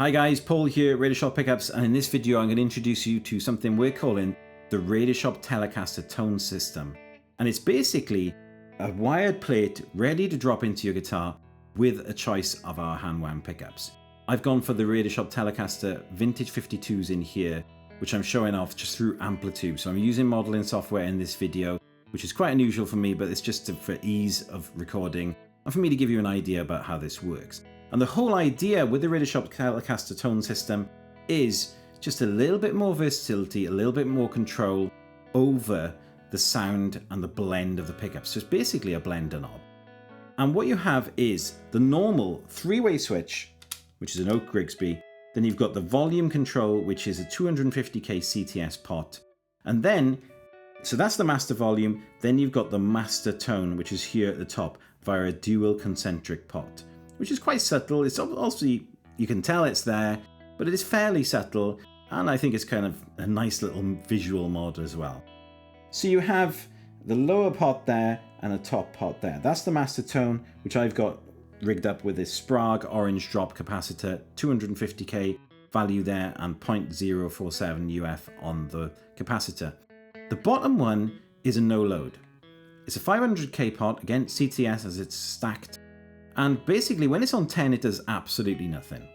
Hi guys, Paul here, Radioshop Pickups, and in this video I'm going to introduce you to something we're calling the Radioshop Telecaster Tone System. And it's basically a wired plate ready to drop into your guitar with a choice of our hand wound pickups. I've gone for the Radioshop Telecaster Vintage 52s in here, which I'm showing off just through Amplitude. So I'm using modeling software in this video, which is quite unusual for me, but it's just for ease of recording and for me to give you an idea about how this works. And the whole idea with the Radioshop Telecaster Tone System is just a little bit more versatility, a little bit more control over the sound and the blend of the pickups. So it's basically a blender knob. And what you have is the normal three-way switch, which is an Oak Grigsby. Then you've got the volume control, which is a 250k CTS pot. And then, so that's the master volume. Then you've got the master tone, which is here at the top via a dual concentric pot, which is quite subtle. It's obviously, you can tell it's there, but it is fairly subtle. And I think it's kind of a nice little visual mod as well. So you have the lower pot there and a top pot there. That's the master tone, which I've got rigged up with this Sprague orange drop capacitor, 250k value there and 0.047 UF on the capacitor. The bottom one is a no load. It's a 500k pot, again CTS as it's stacked. And basically when it's on 10, it does absolutely nothing.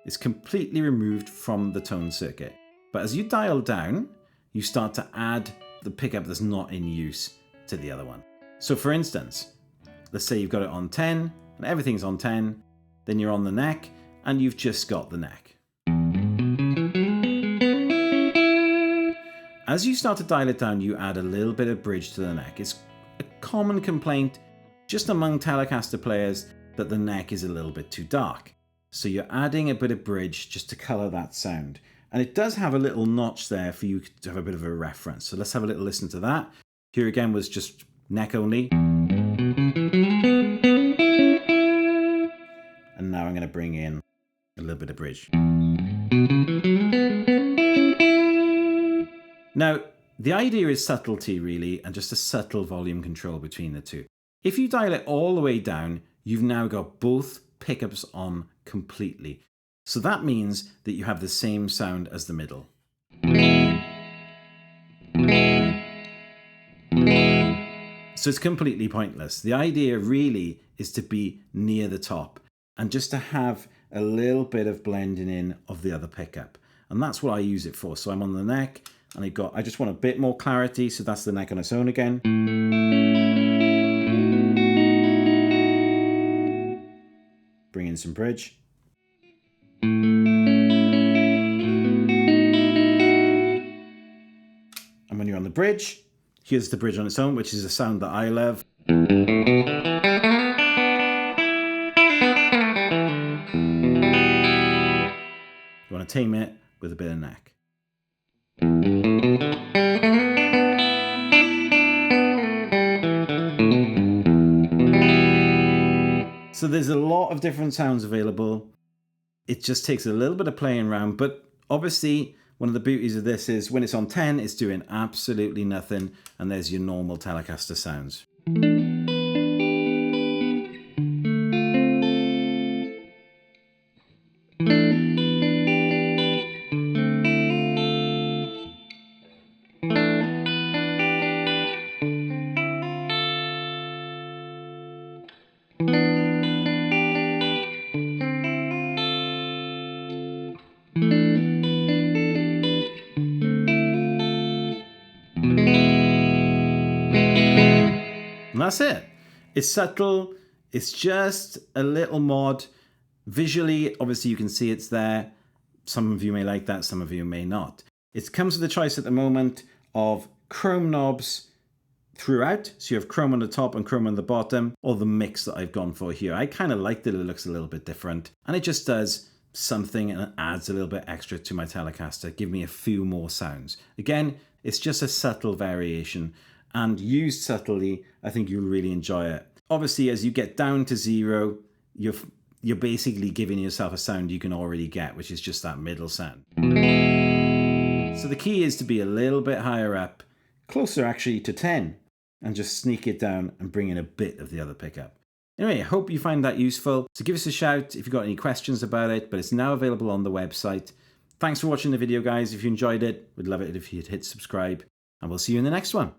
It's completely removed from the tone circuit. But as you dial down, you start to add the pickup that's not in use to the other one. So for instance, let's say you've got it on 10 and everything's on 10, then you're on the neck and you've just got the neck. As you start to dial it down, you add a little bit of bridge to the neck. It's a common complaint just among Telecaster players that the neck is a little bit too dark. So you're adding a bit of bridge just to color that sound. And it does have a little notch there for you to have a bit of a reference. So let's have a little listen to that. Here again was just neck only. And now I'm going to bring in a little bit of bridge. Now, the idea is subtlety really, and just a subtle volume control between the two. If you dial it all the way down, you've now got both pickups on completely. So that means that you have the same sound as the middle. So it's completely pointless. The idea really is to be near the top and just to have a little bit of blending in of the other pickup. And that's what I use it for. So I'm on the neck and I just want a bit more clarity. So that's the neck on its own again. Bring in some bridge. And when you're on the bridge, here's the bridge on its own, which is a sound that I love. You want to tame it with a bit of neck. So there's a lot of different sounds available. It just takes a little bit of playing around, but obviously one of the beauties of this is when it's on 10, it's doing absolutely nothing, and there's your normal Telecaster sounds. And that's it. It's subtle. It's just a little mod. Visually, obviously you can see it's there. Some of you may like that, some of you may not. It comes with a choice at the moment of chrome knobs throughout. So you have chrome on the top and chrome on the bottom, or the mix that I've gone for here. I kind of like that it looks a little bit different. And it just does something and it adds a little bit extra to my Telecaster. Give me a few more sounds. Again, it's just a subtle variation. And used subtly, I think you'll really enjoy it. Obviously, as you get down to zero, you're basically giving yourself a sound you can already get, which is just that middle sound. So the key is to be a little bit higher up, closer actually to 10, and just sneak it down and bring in a bit of the other pickup. Anyway, I hope you find that useful. So give us a shout if you've got any questions about it, but it's now available on the website. Thanks for watching the video, guys. If you enjoyed it, we'd love it if you'd hit subscribe, and we'll see you in the next one.